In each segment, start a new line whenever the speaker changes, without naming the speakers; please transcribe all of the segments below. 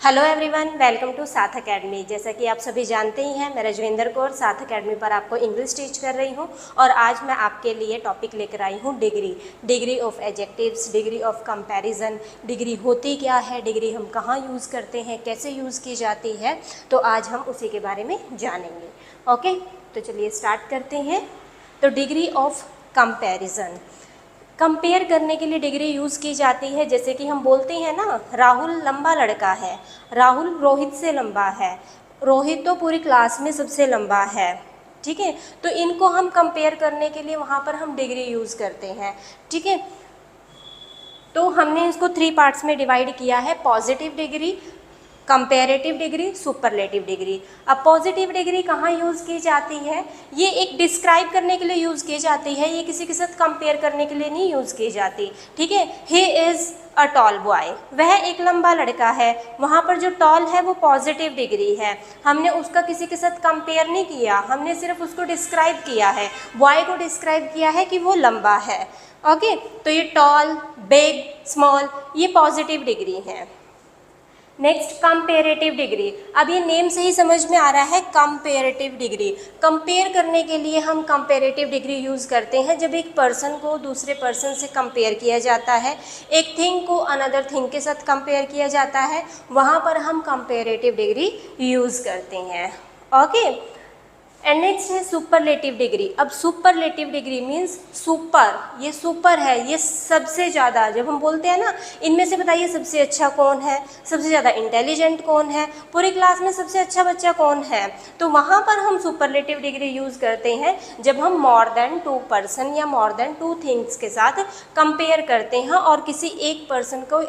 Hello everyone, welcome to साथ academy. जैसा कि आप सभी जानते ही हैं, मैं रजविंदर कौर साथ एकेडमी पर आपको इंग्लिश टीच कर रही हूं और आज मैं आपके लिए टॉपिक लेकर आई हूं degree of adjectives, degree of comparison. Degree होती क्या है, डिग्री हम कहां यूज़ करते हैं, कैसे यूज़ की जाती है, तो आज हम उसी के बारे में जानेंगे। ओके, तो चलिए स्टार्ट करते हैं। तो डिग्री ऑफ कंपैरिजन, कंपेयर करने के लिए डिग्री यूज़ की जाती है। जैसे कि हम बोलते हैं ना, राहुल लंबा लड़का है, राहुल रोहित से लंबा है, रोहित तो पूरी क्लास में सबसे लंबा है। ठीक है, तो इनको हम कंपेयर करने के लिए वहाँ पर हम डिग्री यूज़ करते हैं। ठीक है, तो हमने इसको 3 पार्ट्स में डिवाइड किया है: positive degree, comparative degree, superlative degree. अब पॉजिटिव डिग्री कहाँ यूज़ की जाती है? ये एक डिस्क्राइब करने के लिए यूज़ की जाती है, ये किसी के साथ कंपेयर करने के लिए नहीं यूज़ की जाती। ठीक है, he is a tall boy, वह एक लंबा लड़का है। वहाँ पर जो टॉल है वो पॉजिटिव डिग्री है, हमने उसका किसी के साथ कंपेयर नहीं किया, हमने सिर्फ उसको डिस्क्राइब किया है, बॉय को डिस्क्राइब किया है कि वो लंबा है। ओके, तो ये टॉल, बिग, स्मॉल, ये पॉजिटिव डिग्री है। Next comparative degree. अब ये नेम से ही समझ में आ रहा है, कंपेरेटिव डिग्री। कंपेयर करने के लिए हम कंपेरेटिव डिग्री यूज़ करते हैं जब एक पर्सन को दूसरे पर्सन से कंपेयर किया जाता है, एक थिंग को अनदर थिंग के साथ कंपेयर किया जाता है, वहाँ पर हम कंपेरेटिव डिग्री यूज़ करते हैं। ओके, एंड नेक्स्ट है सुपरलेटिव डिग्री। अब सुपरलेटिव डिग्री मीन्स सुपर, ये सुपर है, ये सबसे ज़्यादा। जब हम बोलते हैं ना, इनमें से बताइए सबसे अच्छा कौन है, सबसे ज़्यादा इंटेलिजेंट कौन है, पूरी क्लास में सबसे अच्छा बच्चा कौन है, तो वहाँ पर हम सुपरलेटिव डिग्री यूज़ करते हैं जब हम मोर देन 2 पर्सन या मोर देन 2 थिंग्स के साथ कंपेयर करते हैं और किसी एक पर्सन को,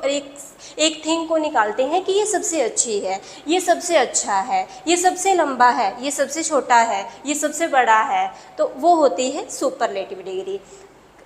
एक थिंग को निकालते हैं कि ये सबसे अच्छी है, ये सबसे अच्छा है, ये सबसे लंबा है, ये सबसे छोटा है, ये सबसे बड़ा है, तो वो होती है superlative degree.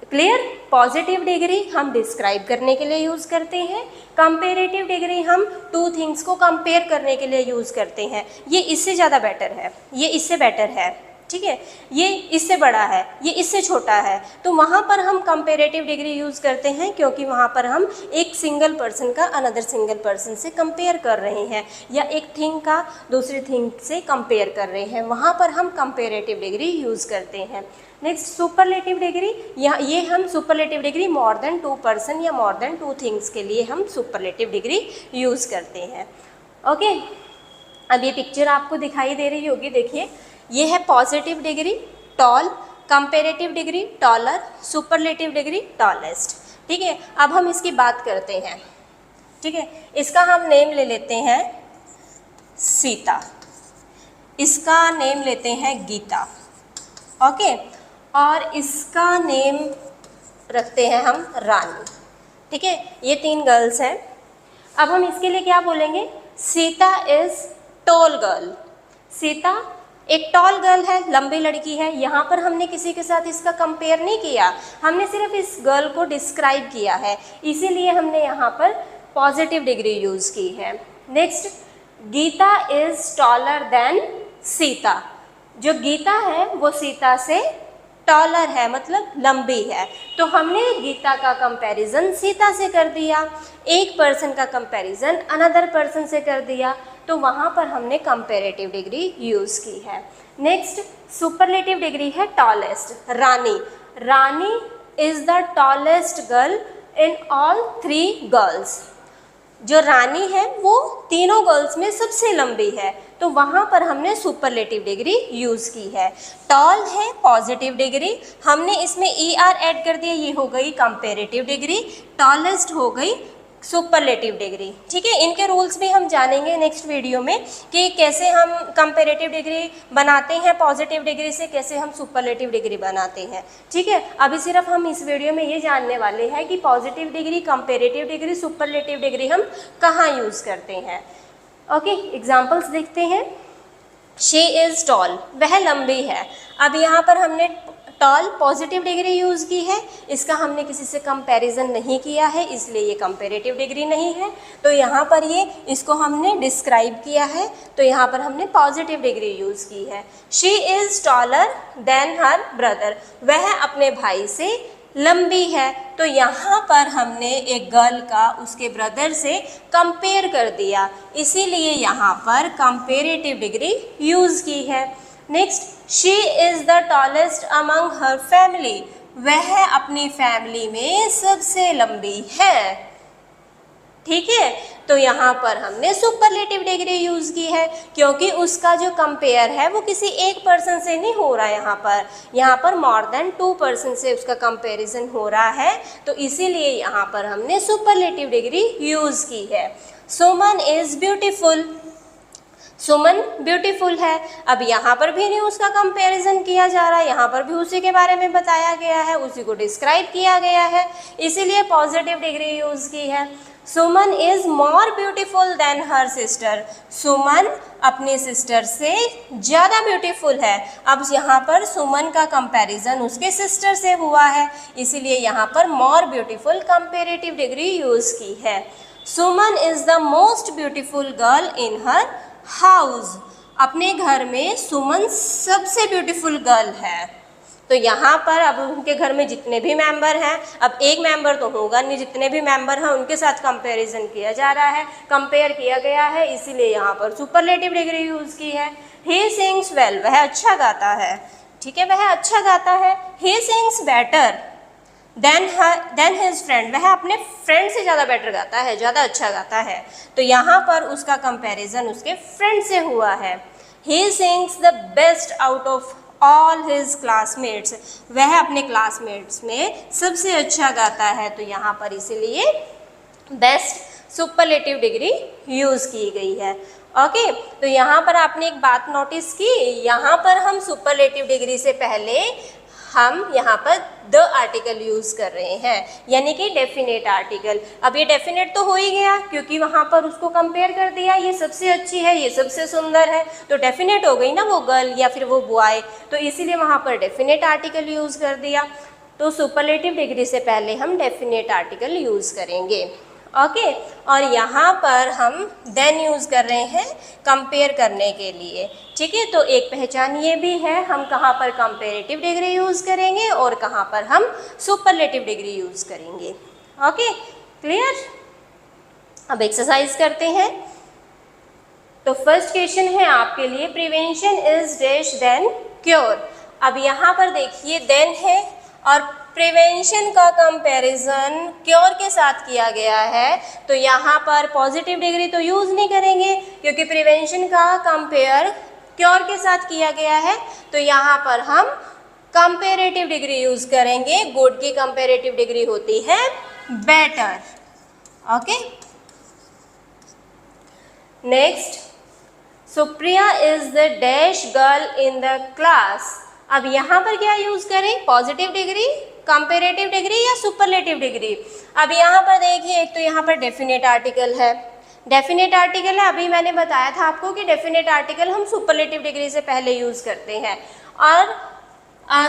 Clear? Positive degree हम डिस्क्राइब करने के लिए यूज़ करते हैं, कंपेरेटिव डिग्री हम 2 थिंग्स को कंपेयर करने के लिए यूज़ करते हैं। ये इससे ज़्यादा बेटर है, ये इससे बेटर है, ठीक है, ये इससे बड़ा है, ये इससे छोटा है, तो वहाँ पर हम कंपेरेटिव डिग्री यूज़ करते हैं क्योंकि वहाँ पर हम एक सिंगल पर्सन का अनदर सिंगल पर्सन से कंपेयर कर रहे हैं या एक थिंग का दूसरी थिंग से कंपेयर कर रहे हैं, वहाँ पर हम कंपेरेटिव डिग्री यूज़ करते हैं। नेक्स्ट सुपरलेटिव डिग्री, ये हम superlative degree more than 2 person या मोर देन 2 थिंग्स के लिए हम सुपरलेटिव डिग्री यूज़ करते हैं। ओके, अब ये पिक्चर आपको दिखाई दे रही होगी, देखिए, ये है positive degree tall, comparative degree taller, superlative degree tallest. ठीक है, अब हम इसकी बात करते हैं। ठीक है, इसका हम नेम ले लेते हैं सीता, इसका नेम लेते हैं गीता। ओके, और इसका नेम रखते हैं हम रानी। ठीक है, ये 3 गर्ल्स हैं। अब हम इसके लिए क्या बोलेंगे? Sita is tall girl, Sita एक टॉल गर्ल है, लंबी लड़की है। यहाँ पर हमने किसी के साथ इसका कंपेयर नहीं किया, हमने सिर्फ इस गर्ल को डिस्क्राइब किया है, इसीलिए हमने यहाँ पर पॉजिटिव डिग्री यूज़ की है। Next, Geeta is taller than Seeta, जो गीता है वो सीता से टॉलर है, मतलब लंबी है, तो हमने गीता का कंपैरिजन सीता से कर दिया, एक पर्सन का कंपैरिजन अनदर पर्सन से कर दिया, तो वहाँ पर हमने कंपैरेटिव डिग्री यूज़ की है। नेक्स्ट सुपरलेटिव डिग्री है tallest, Rani. Rani is the tallest girl in all 3 girls, जो रानी है वो तीनों गर्ल्स में सबसे लंबी है, तो वहाँ पर हमने सुपरलेटिव डिग्री यूज़ की है। टॉल है पॉजिटिव डिग्री, हमने इसमें ER ऐड कर दिया, ये हो गई कंपेरेटिव डिग्री, टॉलेस्ट हो गई सुपरलेटिव डिग्री। ठीक है, इनके रूल्स भी हम जानेंगे नेक्स्ट वीडियो में कि कैसे हम कंपेरेटिव डिग्री बनाते हैं पॉजिटिव डिग्री से, कैसे हम सुपरलेटिव डिग्री बनाते हैं। ठीक है, अभी सिर्फ हम इस वीडियो में ये जानने वाले हैं कि positive degree, comparative degree, superlative degree हम कहाँ यूज़ करते हैं। ओके, एग्जाम्पल्स देखते हैं। शी इज़ टॉल, वह लंबी है। अब यहाँ पर हमने टॉल पॉजिटिव डिग्री यूज़ की है, इसका हमने किसी से कंपैरिजन नहीं किया है, इसलिए ये कंपेरेटिव डिग्री नहीं है। तो यहाँ पर ये इसको हमने डिस्क्राइब किया है, तो यहाँ पर हमने पॉजिटिव डिग्री यूज़ की है। She is taller than her brother, वह अपने भाई से लंबी है। तो यहाँ पर हमने एक गर्ल का उसके ब्रदर से कंपेयर कर दिया, इसीलिए यहाँ पर कंपेरेटिव डिग्री यूज़ की है। Next, she is the tallest among her family, वह अपनी फैमिली में सबसे लंबी है। ठीक है, तो यहाँ पर हमने सुपरलेटिव डिग्री यूज़ की है, क्योंकि उसका जो कंपेयर है वो किसी एक पर्सन से नहीं हो रहा है। यहाँ पर मोर देन 2 पर्सन से उसका कंपैरिजन हो रहा है, तो इसीलिए यहाँ पर हमने सुपरलेटिव डिग्री यूज़ की है। Suman is beautiful, Suman beautiful है। अब यहाँ पर भी नहीं उसका कंपैरिजन किया जा रहा है, यहाँ पर भी उसी के बारे में बताया गया है, उसी को डिस्क्राइब किया गया है, इसीलिए पॉजिटिव डिग्री यूज़ की है। Suman is more beautiful than her sister, Suman अपनी सिस्टर से ज़्यादा ब्यूटीफुल है। अब यहाँ पर सुमन का कंपैरिजन उसके सिस्टर से हुआ है, इसीलिए यहाँ पर more beautiful comparative degree use की है। Suman is the most beautiful girl in her house, अपने घर में सुमन सबसे ब्यूटीफुल गर्ल है। तो यहाँ पर अब उनके घर में जितने भी मेंबर हैं, अब एक मेंबर तो होगा नहीं, जितने भी मेंबर हैं उनके साथ कंपैरिजन किया जा रहा है, कंपेयर किया गया है, इसीलिए यहाँ पर सुपरलेटिव डिग्री यूज़ की है। ही सिंग्स वेल, वह अच्छा गाता है। ठीक है, वह अच्छा गाता है। He sings better than his friend, वह अपने फ्रेंड से ज़्यादा बेटर गाता है, ज़्यादा अच्छा गाता है। तो यहाँ पर उसका कंपैरिजन उसके फ्रेंड से हुआ है। He sings the best out of all his classmates, वह अपने क्लासमेट्स में सबसे अच्छा गाता है। तो यहाँ पर इसीलिए बेस्ट सुपरलेटिव डिग्री यूज़ की गई है। ओके, तो यहाँ पर आपने एक बात नोटिस की, यहाँ पर हम सुपरलेटिव डिग्री से पहले हम यहाँ पर द आर्टिकल यूज़ कर रहे हैं, यानी कि डेफिनेट आर्टिकल। अब ये डेफिनेट तो हो ही गया, क्योंकि वहाँ पर उसको कंपेयर कर दिया, ये सबसे अच्छी है, ये सबसे सुंदर है, तो डेफिनेट हो गई ना वो गर्ल या फिर वो बॉय, तो इसीलिए वहाँ पर डेफिनेट आर्टिकल यूज़ कर दिया। तो सुपरलेटिव डिग्री से पहले हम डेफिनेट आर्टिकल यूज़ करेंगे। ओके, और यहाँ पर हम देन यूज़ कर रहे हैं कंपेयर करने के लिए। ठीक है, तो एक पहचान ये भी है, हम कहाँ पर कंपेरेटिव डिग्री यूज़ करेंगे और कहाँ पर हम सुपरलेटिव डिग्री यूज़ करेंगे। Okay, clear. अब एक्सरसाइज करते हैं। तो फर्स्ट क्वेश्चन है आपके लिए, prevention is dash than cure. अब यहाँ पर देखिए देन है और प्रिवेंशन का कंपैरिजन क्योर के साथ किया गया है, तो यहाँ पर पॉजिटिव डिग्री तो यूज़ नहीं करेंगे, क्योंकि प्रिवेंशन का कंपेयर क्योर के साथ किया गया है। तो यहाँ पर हम कंपेरेटिव डिग्री यूज़ करेंगे। गुड की कंपेरेटिव डिग्री होती है better. Okay, next, Supriya is the dash girl in the class. अब यहाँ पर क्या यूज़ करें, पॉजिटिव डिग्री, कंपेरेटिव डिग्री या सुपरलेटिव डिग्री। अब यहाँ पर देखिए, एक तो यहाँ पर डेफिनेट आर्टिकल है, डेफिनेट आर्टिकल है, अभी मैंने बताया था आपको कि डेफिनेट आर्टिकल हम सुपरलेटिव डिग्री से पहले यूज़ करते हैं। और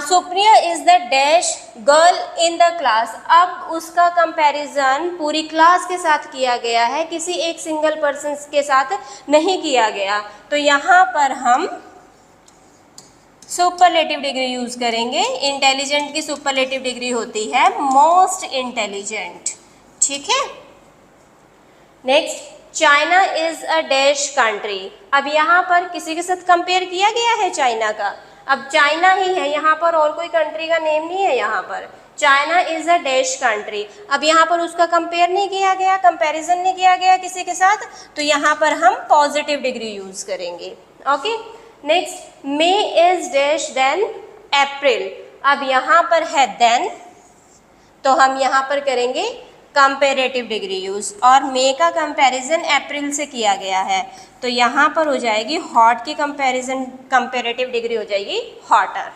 Supriya is the dash girl in the class, अब उसका कंपैरिजन पूरी क्लास के साथ किया गया है, किसी एक सिंगल पर्सन के साथ नहीं किया गया। तो यहाँ पर हम सुपरलेटिव डिग्री यूज़ करेंगे। इंटेलिजेंट की सुपरलेटिव डिग्री होती है मोस्ट इंटेलिजेंट। ठीक है, next, China is a dash country. अब यहाँ पर किसी के साथ कंपेयर किया गया है चाइना का, अब चाइना ही है यहाँ पर, और कोई कंट्री का नेम नहीं है यहाँ पर। China is a dash country, अब यहाँ पर उसका कंपेयर नहीं किया गया, कंपैरिजन नहीं किया गया किसी के साथ, तो यहाँ पर हम पॉजिटिव डिग्री यूज़ करेंगे। Okay, next, May is dash than April. अब यहाँ पर है देन, तो हम यहाँ पर करेंगे कंपेरेटिव डिग्री यूज़, और मे का कंपैरिजन अप्रैल से किया गया है, तो यहाँ पर हो जाएगी हॉट की कंपैरिजन, कंपेरेटिव डिग्री हो जाएगी hotter.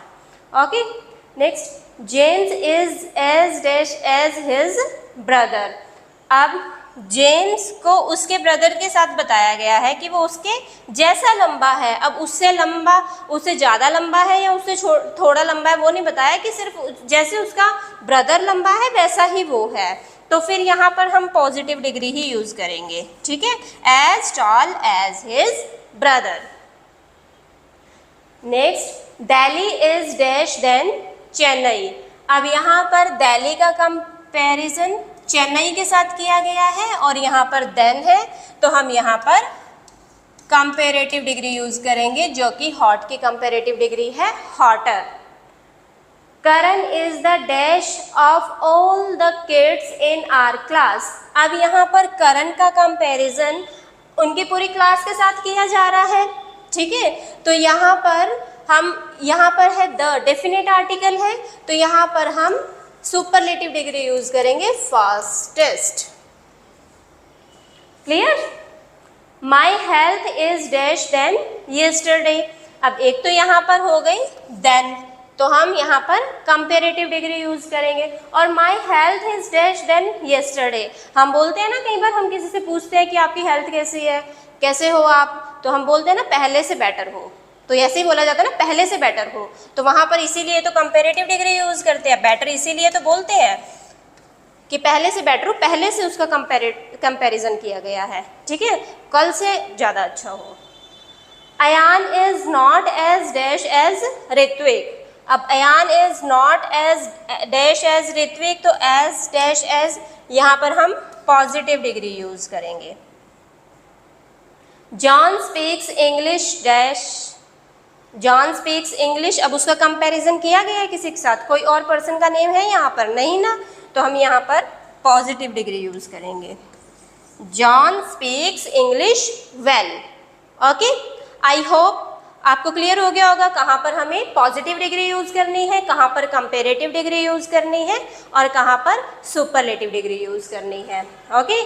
Okay, next, James is as dash as his brother. अब जेम्स को उसके ब्रदर के साथ बताया गया है कि वो उसके जैसा लंबा है। अब उससे लंबा, उससे ज़्यादा लंबा है या उससे थोड़ा लंबा है वो नहीं बताया, कि सिर्फ जैसे उसका ब्रदर लंबा है वैसा ही वो है, तो फिर यहाँ पर हम पॉजिटिव डिग्री ही यूज़ करेंगे। ठीक है, as tall as his brother. Next, Delhi is dash than Chennai. अब यहाँ पर दिल्ली का कंपैरिजन चेन्नई के साथ किया गया है और यहाँ पर देन है, तो हम यहाँ पर कंपैरेटिव डिग्री यूज करेंगे जो कि हॉट की कंपैरेटिव डिग्री है hotter. Karan is the dash of all the kids in our class. अब यहाँ पर करण का कंपैरिजन उनकी पूरी क्लास के साथ किया जा रहा है, ठीक है। तो यहाँ पर है द डेफिनेट आर्टिकल है, तो यहाँ पर हम सुपरलेटिव डिग्री यूज करेंगे fastest. Clear? My health is dash than yesterday. अब एक तो यहाँ पर हो गई देन, तो हम यहाँ पर कंपेरेटिव डिग्री यूज करेंगे। और my health is dash than yesterday, हम बोलते हैं ना, कई बार हम किसी से पूछते हैं कि आपकी हेल्थ कैसी है, कैसे हो आप, तो हम बोलते हैं ना पहले से बेटर हो, तो ऐसे ही बोला जाता है ना पहले से बेटर हो। तो वहाँ पर इसीलिए तो कंपेरेटिव डिग्री यूज करते हैं, बेटर इसीलिए तो बोलते हैं कि पहले से बेटर हो, पहले से उसका कंपैरिजन किया गया है, ठीक है, कल से ज़्यादा अच्छा हो। Ayan is not as dash as Ritwik. अब Ayan is not as dash as Ritwik, तो एज डैश एज यहाँ पर हम पॉजिटिव डिग्री यूज करेंगे। John speaks English dash, John speaks English. अब उसका कंपैरिजन किया गया है किसी के साथ, कोई और पर्सन का नेम है यहाँ पर नहीं ना, तो हम यहाँ पर पॉजिटिव डिग्री यूज करेंगे। John speaks English well. Okay, I hope आपको क्लियर हो गया होगा कहाँ पर हमें पॉजिटिव डिग्री यूज करनी है, कहाँ पर कंपेरेटिव डिग्री यूज करनी है और कहाँ पर सुपरलेटिव डिग्री यूज करनी है। ओके,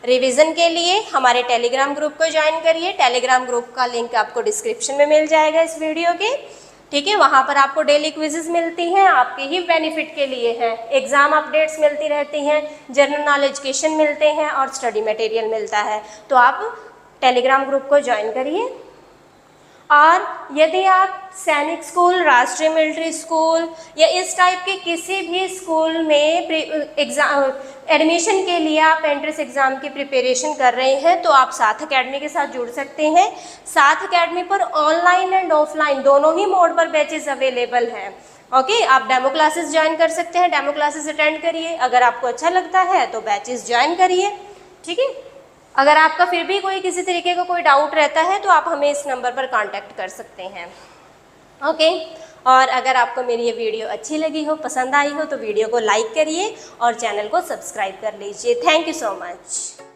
रिवीजन के लिए हमारे टेलीग्राम ग्रुप को ज्वाइन करिए। टेलीग्राम ग्रुप का लिंक आपको डिस्क्रिप्शन में मिल जाएगा इस वीडियो के, ठीक है। वहाँ पर आपको डेली क्विजेज मिलती हैं, आपके ही बेनिफिट के लिए हैं। एग्जाम अपडेट्स मिलती रहती हैं, जनरल नॉलेज क्वेश्चन मिलते हैं और स्टडी मटेरियल मिलता है। तो आप टेलीग्राम ग्रुप को ज्वाइन करिए। और यदि आप सैनिक स्कूल, राष्ट्रीय मिलिट्री स्कूल या इस टाइप के किसी भी स्कूल में एग्जाम एडमिशन के लिए आप एंट्रेंस एग्ज़ाम की प्रिपरेशन कर रहे हैं, तो आप साथ अकेडमी के साथ जुड़ सकते हैं। साथ अकेडमी पर ऑनलाइन एंड ऑफलाइन दोनों ही मोड पर बैचेस अवेलेबल हैं। ओके, आप डेमो क्लासेस ज्वाइन कर सकते हैं, डेमो क्लासेस अटेंड करिए। अगर आपको अच्छा लगता है तो बैचेस ज्वाइन करिए, ठीक है। अगर आपका फिर भी कोई किसी तरीके का कोई डाउट रहता है तो आप हमें इस नंबर पर कांटेक्ट कर सकते हैं। ओके, और अगर आपको मेरी ये वीडियो अच्छी लगी हो, पसंद आई हो, तो वीडियो को लाइक करिए और चैनल को सब्सक्राइब कर लीजिए। Thank you so much.